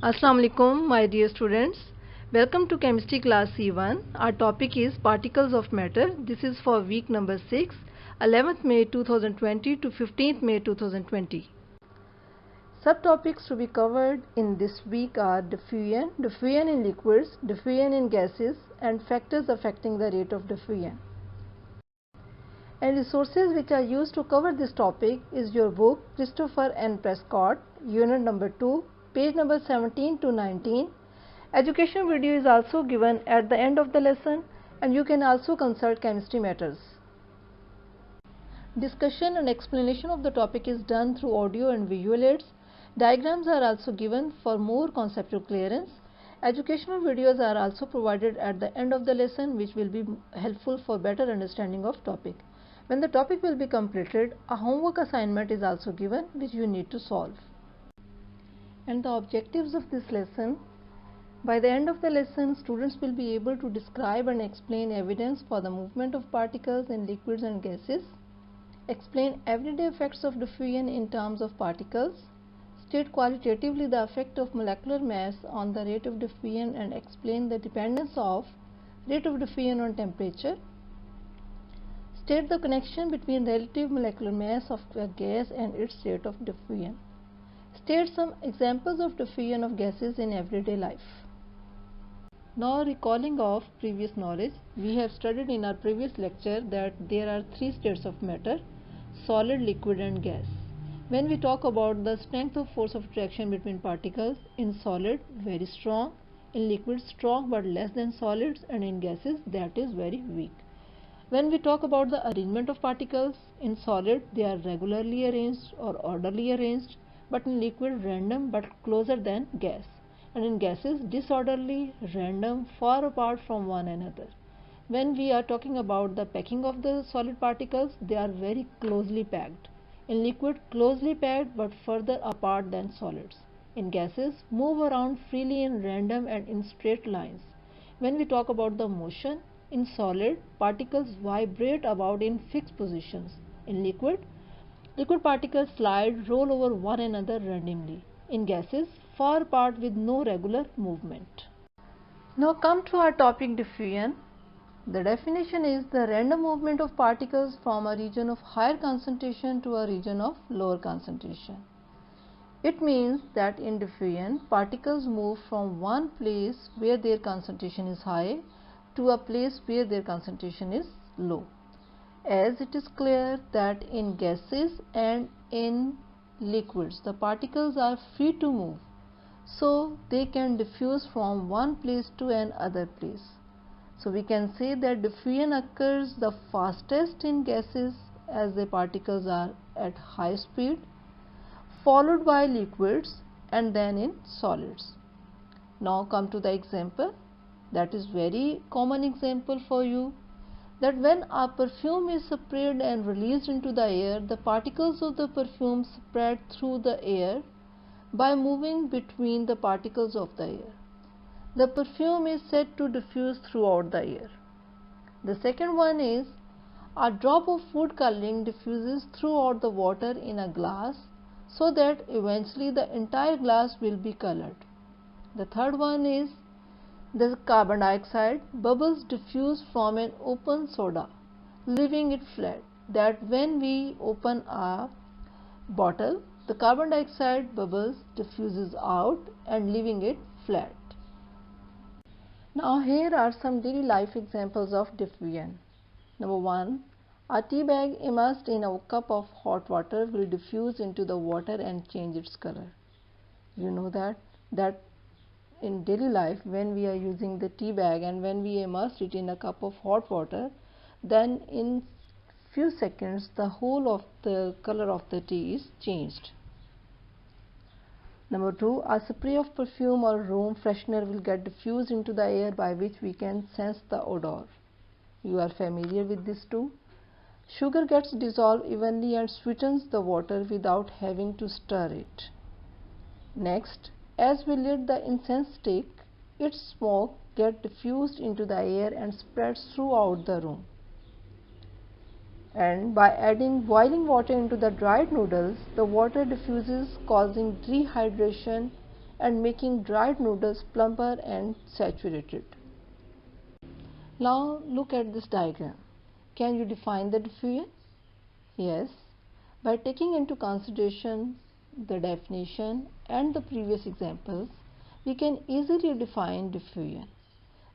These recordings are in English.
Assalamu alaikum, my dear students. Welcome to chemistry class C1. Our topic is particles of matter. This is for week number 6, 11th May 2020 to 15th May 2020. Subtopics to be covered in this week are diffusion, diffusion in liquids, diffusion in gases, and factors affecting the rate of diffusion. And resources which are used to cover this topic is your book Christopher N. Prescott, unit number 2, page number 17 to 19. Education video is also given at the end of the lesson, and you can also consult chemistry matters. Discussion and explanation of the topic is done through audio and visual aids. Diagrams are also given for more conceptual clearance. Educational videos are also provided at the end of the lesson, which will be helpful for better understanding of topic. When the topic will be completed, a homework assignment is also given which you need to solve. And the objectives of this lesson: by the end of the lesson, students will be able to describe and explain evidence for the movement of particles in liquids and gases, explain everyday effects of diffusion in terms of particles, state qualitatively the effect of molecular mass on the rate of diffusion and explain the dependence of rate of diffusion on temperature, state the connection between relative molecular mass of a gas and its rate of diffusion. State some examples of diffusion of gases in everyday life. Now, recalling of previous knowledge, we have studied in our previous lecture that there are three states of matter: solid, liquid and gas. When we talk about the strength of force of attraction between particles, in solid very strong, in liquid strong but less than solids, and in gases that is very weak. When we talk about the arrangement of particles, in solid they are regularly arranged or orderly arranged, but in liquid random but closer than gas, and in gases disorderly, random, far apart from one another. When we are talking about the packing of the solid particles, they are very closely packed. In liquid, closely packed but further apart than solids. In gases, move around freely in random and in straight lines. When we talk about the motion, in solid, particles vibrate about in fixed positions. In liquid, liquid particles slide, roll over one another randomly. In gases, far apart with no regular movement. Now come to our topic, diffusion. The definition is the random movement of particles from a region of higher concentration to a region of lower concentration. It means that in diffusion, particles move from one place where their concentration is high to a place where their concentration is low. As it is clear that in gases and in liquids the particles are free to move, so they can diffuse from one place to another place. So we can say that diffusion occurs the fastest in gases as the particles are at high speed, followed by liquids and then in solids. Now come to the example that is very common example for you, that when a perfume is sprayed and released into the air, the particles of the perfume spread through the air by moving between the particles of the air. The perfume is said to diffuse throughout the air. The second one is a drop of food coloring diffuses throughout the water in a glass so that eventually the entire glass will be colored. The third one is the carbon dioxide bubbles diffuse from an open soda, leaving it flat. That when we open a bottle, the carbon dioxide bubbles diffuses out and leaving it flat. Now here are some daily life examples of diffusion. Number 1. A tea bag immersed in a cup of hot water will diffuse into the water and change its color. You know that in daily life, when we are using the tea bag and when we immerse it in a cup of hot water, then in few seconds the whole of the color of the tea is changed. Number 2, a spray of perfume or room freshener will get diffused into the air by which we can sense the odor. You are familiar with this too. Sugar gets dissolved evenly and sweetens the water without having to stir it. Next, as we lit the incense stick, its smoke gets diffused into the air and spreads throughout the room. And by adding boiling water into the dried noodles, the water diffuses, causing dehydration and making dried noodles plumper and saturated. Now look at this diagram. Can you define the diffusion? Yes, by taking into consideration the definition and the previous examples, we can easily define diffusion,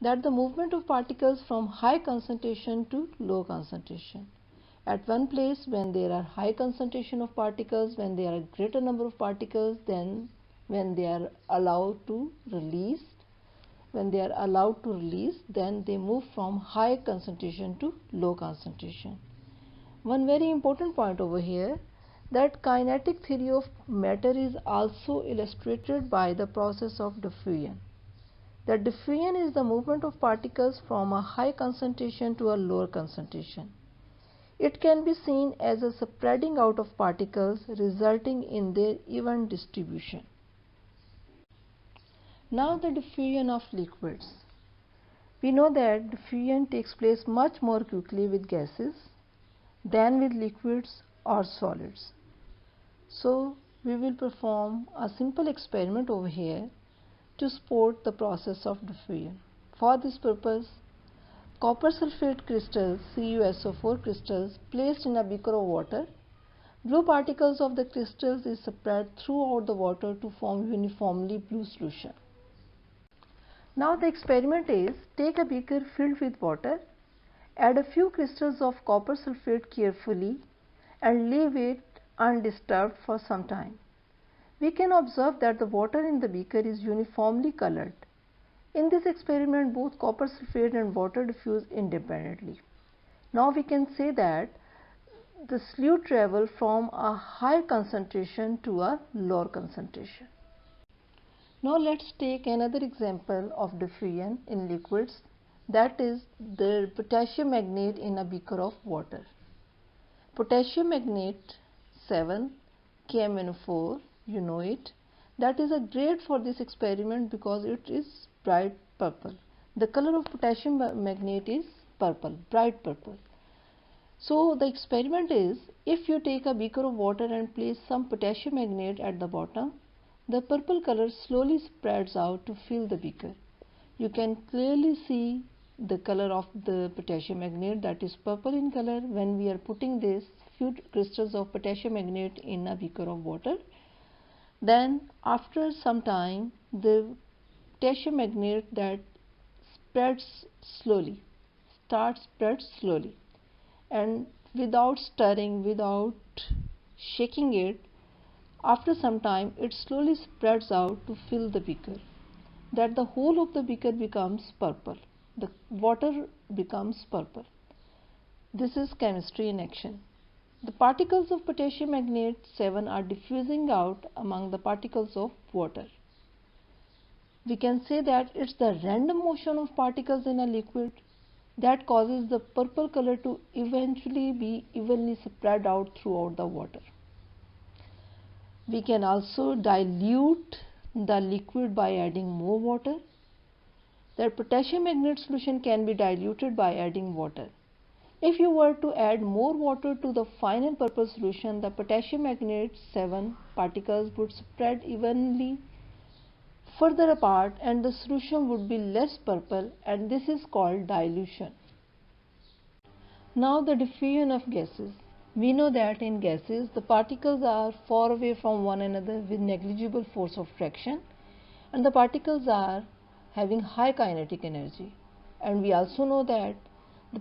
that the movement of particles from high concentration to low concentration. At one place, when there are high concentration of particles, when there are greater number of particles than when they are allowed to release, then they move from high concentration to low concentration. One very important point over here, that kinetic theory of matter is also illustrated by the process of diffusion. The diffusion is the movement of particles from a high concentration to a lower concentration. It can be seen as a spreading out of particles resulting in their even distribution. Now the diffusion of liquids. We know that diffusion takes place much more quickly with gases than with liquids or solids. So we will perform a simple experiment over here to support the process of diffusion. For this purpose, copper sulfate crystals, CuSO4 crystals, placed in a beaker of water, blue particles of the crystals is spread throughout the water to form uniformly blue solution. Now the experiment is, take a beaker filled with water, add a few crystals of copper sulfate carefully and leave it undisturbed for some time. We can observe that the water in the beaker is uniformly colored. In this experiment, both copper sulfate and water diffuse independently. Now we can say that the solute travel from a high concentration to a lower concentration. Now let's take another example of diffusion in liquids, that is the potassium magnate in a beaker of water. Potassium magnate 7 KMnO4, you know it, that is a great for this experiment because it is bright purple. The color of potassium magnate is purple, bright purple. So the experiment is, if you take a beaker of water and place some potassium magnate at the bottom, the purple color slowly spreads out to fill the beaker. You can clearly see the color of the potassium magnate, that is purple in color, when we are putting this few crystals of potassium magnate in a beaker of water. Then after some time, the potassium magnate that spreads slowly, and without stirring, without shaking it, after some time it slowly spreads out to fill the beaker, that the whole of the beaker becomes purple, the water becomes purple. This is chemistry in action. The particles of potassium magnate 7 are diffusing out among the particles of water. We can say that it's the random motion of particles in a liquid that causes the purple color to eventually be evenly spread out throughout the water. We can also dilute the liquid by adding more water. The potassium magnate solution can be diluted by adding water. If you were to add more water to the final purple solution, the potassium magnate 7 particles would spread evenly further apart and the solution would be less purple, and this is called dilution. Now the diffusion of gases. We know that in gases the particles are far away from one another with negligible force of attraction, and the particles are having high kinetic energy. And we also know that the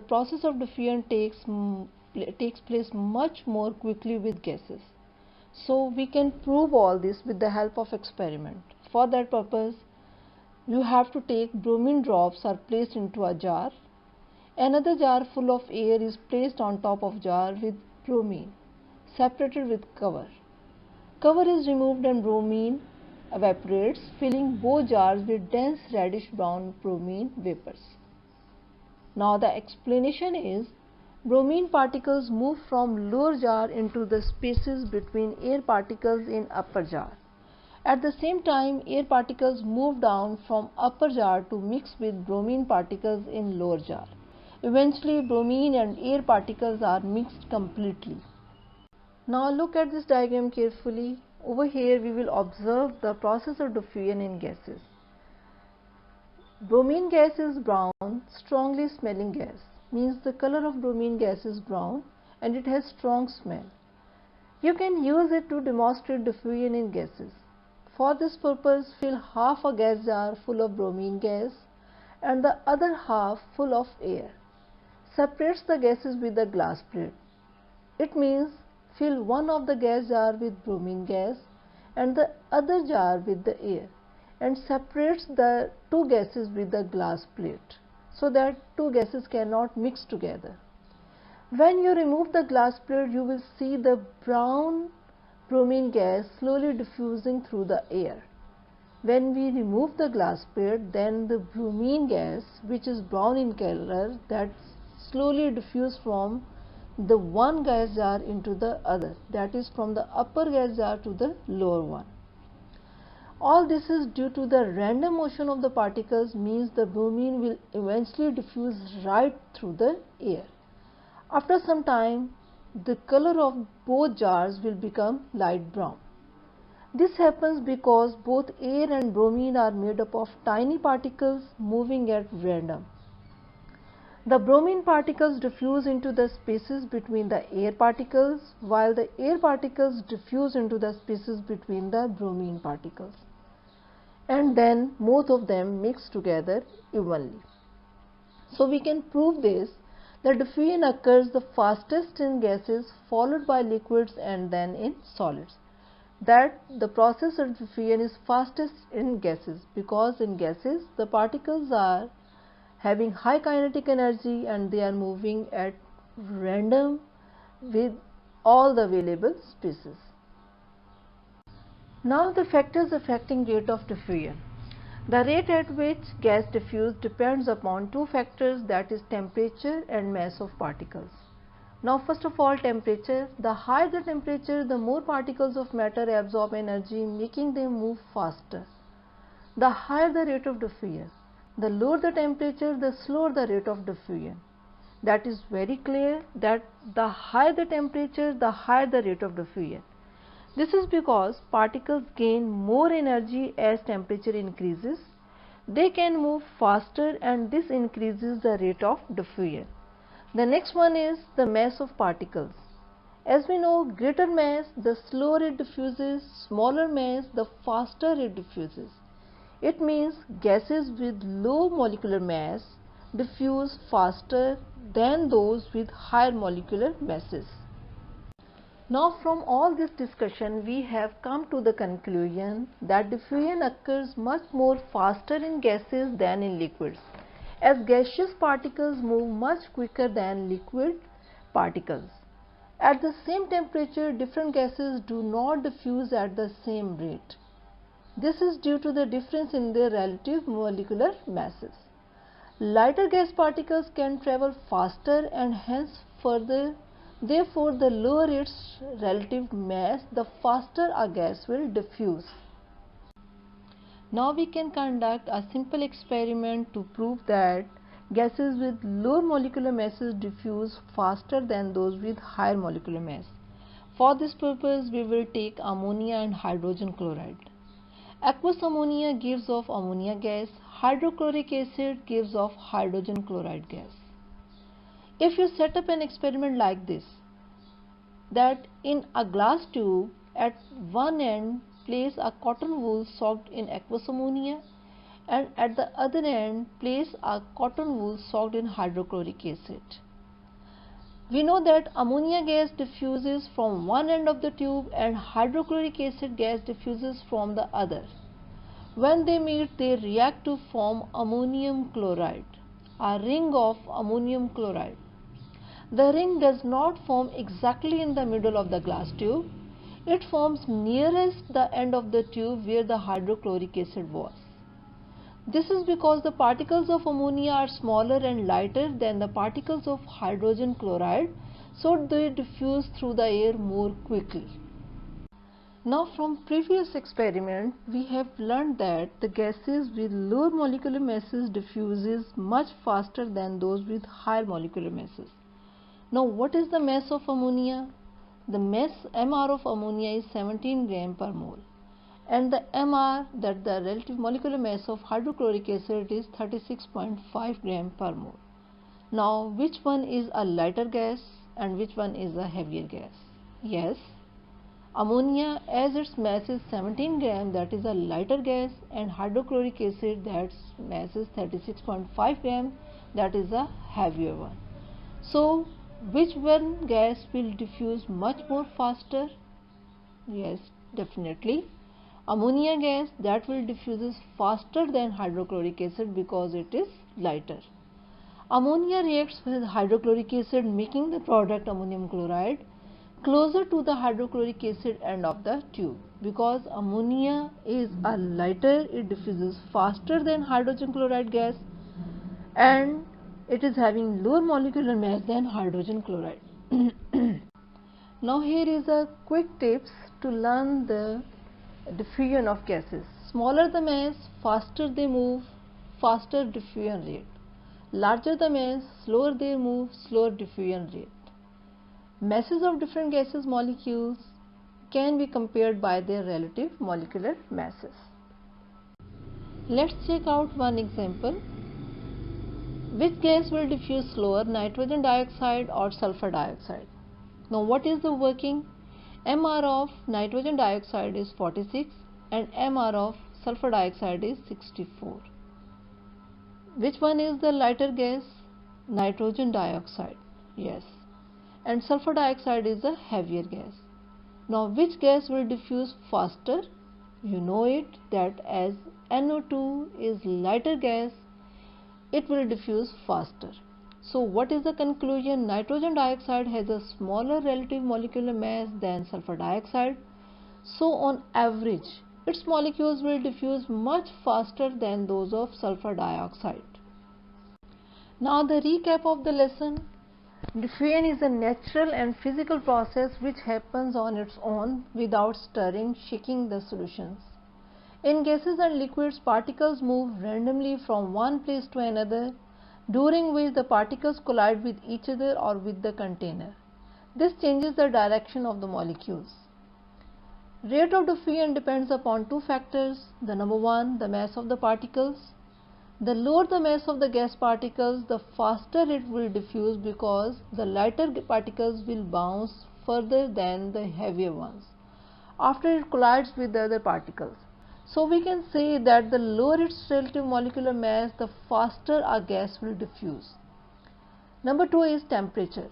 process of diffusion takes place much more quickly with gases. So we can prove all this with the help of experiment. For that purpose, you have to take bromine drops are placed into a jar. Another jar full of air is placed on top of jar with bromine, separated with cover. Cover is removed and bromine evaporates, filling both jars with dense reddish brown bromine vapors. Now the explanation is, bromine particles move from lower jar into the spaces between air particles in upper jar. At the same time, air particles move down from upper jar to mix with bromine particles in lower jar. Eventually, bromine and air particles are mixed completely. Now look at this diagram carefully. over here we will observe the process of diffusion in gases. Bromine gas is brown, strongly smelling gas, means the color of bromine gas is brown and it has strong smell. You can use it to demonstrate diffusion in gases. For this purpose, fill half a gas jar full of bromine gas and the other half full of air. Separates the gases with a glass plate. It means fill one of the gas jar with bromine gas and the other jar with the air, and separates the two gases with the glass plate so that two gases cannot mix together. When you remove the glass plate, you will see the brown bromine gas slowly diffusing through the air. When we remove the glass plate, then the bromine gas, which is brown in color, that slowly diffuse from the one gas jar into the other, that is from the upper gas jar to the lower one. All this is due to the random motion of the particles, means the bromine will eventually diffuse right through the air. After some time, the color of both jars will become light brown. This happens because both air and bromine are made up of tiny particles moving at random. The bromine particles diffuse into the spaces between the air particles, while the air particles diffuse into the spaces between the bromine particles, and then both of them mix together evenly. So we can prove this, that diffusion occurs the fastest in gases, followed by liquids and then in solids. That the process of diffusion is fastest in gases, because in gases the particles are having high kinetic energy and they are moving at random with all the available spaces. Now the factors affecting rate of diffusion. The rate at which gas diffuse depends upon two factors, that is temperature and mass of particles. Now first of all, temperature. The higher the temperature, the more particles of matter absorb energy, making them move faster. The higher the rate of diffusion. The lower the temperature, the slower the rate of diffusion. That is very clear that the higher the temperature, the higher the rate of diffusion. This is because particles gain more energy as temperature increases. They can move faster and this increases the rate of diffusion. The next one is the mass of particles. As we know, greater mass, the slower it diffuses, smaller mass, the faster it diffuses. It means gases with low molecular mass diffuse faster than those with higher molecular masses. Now from all this discussion, we have come to the conclusion that diffusion occurs much more faster in gases than in liquids, as gaseous particles move much quicker than liquid particles. At the same temperature, different gases do not diffuse at the same rate. This is due to the difference in their relative molecular masses. Lighter gas particles can travel faster and hence further. Therefore, the lower its relative mass, the faster a gas will diffuse. Now we can conduct a simple experiment to prove that gases with lower molecular masses diffuse faster than those with higher molecular mass. For this purpose, we will take ammonia and hydrogen chloride. Aqueous ammonia gives off ammonia gas, hydrochloric acid gives off hydrogen chloride gas. If you set up an experiment like this, that in a glass tube at one end place a cotton wool soaked in aqueous ammonia and at the other end place a cotton wool soaked in hydrochloric acid. We know that ammonia gas diffuses from one end of the tube and hydrochloric acid gas diffuses from the other. When they meet, they react to form ammonium chloride, a ring of ammonium chloride. The ring does not form exactly in the middle of the glass tube. It forms nearest the end of the tube where the hydrochloric acid was. This is because the particles of ammonia are smaller and lighter than the particles of hydrogen chloride, so they diffuse through the air more quickly. Now from previous experiment, we have learned that the gases with lower molecular masses diffuses much faster than those with higher molecular masses. Now what is the mass of ammonia? the mass MR of ammonia is 17 gram per mole, and the MR, that the relative molecular mass of hydrochloric acid, is 36.5 gram per mole. Now, which one is a lighter gas and which one is a heavier gas? Yes, ammonia, as its mass is 17 gram, that is a lighter gas, and hydrochloric acid, that mass is 36.5 gram, that is a heavier one. So, which one gas will diffuse much more faster? Yes, definitely ammonia gas, that will diffuses faster than hydrochloric acid because it is lighter. Ammonia reacts with hydrochloric acid, making the product ammonium chloride closer to the hydrochloric acid end of the tube. Because ammonia is a lighter, it diffuses faster than hydrogen chloride gas, and it is having lower molecular mass than hydrogen chloride. Now here is a quick tips to learn the diffusion of gases. Smaller the mass, faster they move, faster diffusion rate. Larger the mass, slower they move, slower diffusion rate. Masses of different gases molecules can be compared by their relative molecular masses. Let's check out one example. Which gas will diffuse slower, nitrogen dioxide or sulfur dioxide? Now what is the working? MR of nitrogen dioxide is 46 and MR of sulfur dioxide is 64. Which one is the lighter gas? Nitrogen dioxide. Yes. And sulfur dioxide is a heavier gas. Now which gas will diffuse faster? You know it, that as NO2 is lighter gas, it will diffuse faster. So what is the conclusion? Nitrogen dioxide has a smaller relative molecular mass than sulfur dioxide. So on average, its molecules will diffuse much faster than those of sulfur dioxide. Now the recap of the lesson. Diffusion is a natural and physical process which happens on its own without stirring, shaking the solutions. In gases and liquids, particles move randomly from one place to another, during which the particles collide with each other or with the container. This changes the direction of the molecules. Rate of diffusion depends upon two factors. The number one, the mass of the particles. The lower the mass of the gas particles, the faster it will diffuse because the lighter particles will bounce further than the heavier ones after it collides with the other particles. So we can say that the lower its relative molecular mass, the faster a gas will diffuse. Number two is temperature.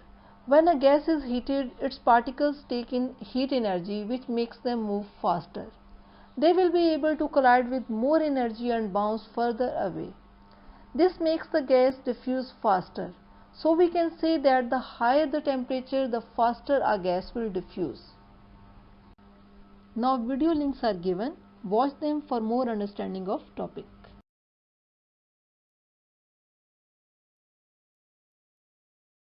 When a gas is heated, its particles take in heat energy, which makes them move faster. They will be able to collide with more energy and bounce further away. This makes the gas diffuse faster. So we can say that the higher the temperature, the faster a gas will diffuse. Now video links are given. Watch them for more understanding of topic.